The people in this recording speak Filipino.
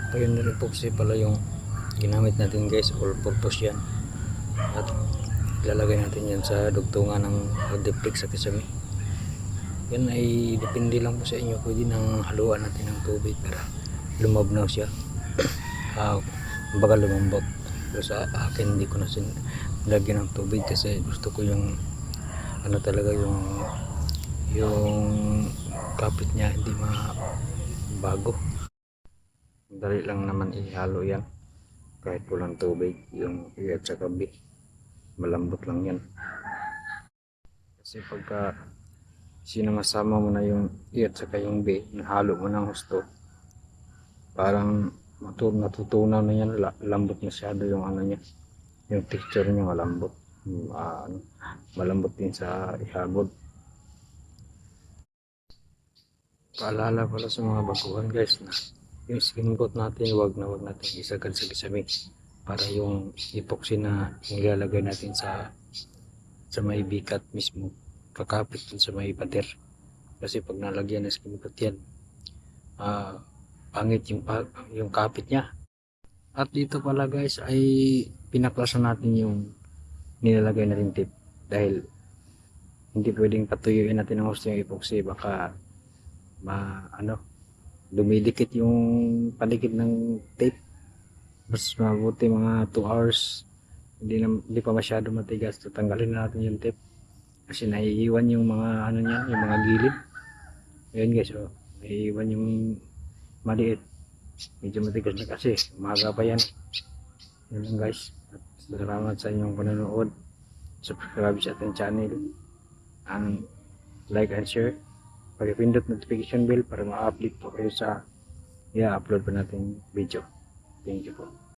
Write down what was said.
Pioneer epoxy pala yung ginamit natin guys, all purpose yan. At ilalagay natin yan sa dugtungan ng diplex sa kisame. Yan ay depende lang po sa inyo, pwede nang haluan natin ng tubig para lumabnaw siya. Baga lumambot. Pero sa akin hindi ko na lagyan ng tubig kasi gusto ko yung ano talaga yung kapit niya hindi mabago. Dali lang naman ihalo yan kahit walang tubig, yung A at saka B malambot lang yan. Kasi pagka sinasama mo na yung A at saka yung B, nahalo mo ng husto, parang natutunaw na yan, lambot masyado yung ano niya, yung texture niya malambot. Malambot din sa ihagod. Paalala pala sa mga baguhan guys na yung skin coat natin wag natin isagad sa kisame para yung epoxy na nilalagay natin sa may bikat mismo kakapit dun sa may pader. Kasi pag nalagyan ng skin coat yan, pangit yung kapit niya. At dito pala guys ay pinaklasan natin yung nilalagay natin tip dahil hindi pwedeng patuyuin natin ng gusto yung epoxy, baka dumidikit yung palikid ng tape. Mas mabuti mga 2 hours, hindi pa masyado matigas, tatanggalin na natin yung tape kasi naiiwan yung mga ano niya, yung mga gilid. Ayan guys, naiiwan yung maliit, medyo matigas na kasi umaga pa yan. Yun lang guys, at salamat sa inyong panonood. Subscribe sa ating channel and like and share. Pag-pindot notification bell para ma-update po kayo sa i-upload pa natin video. Thank you po.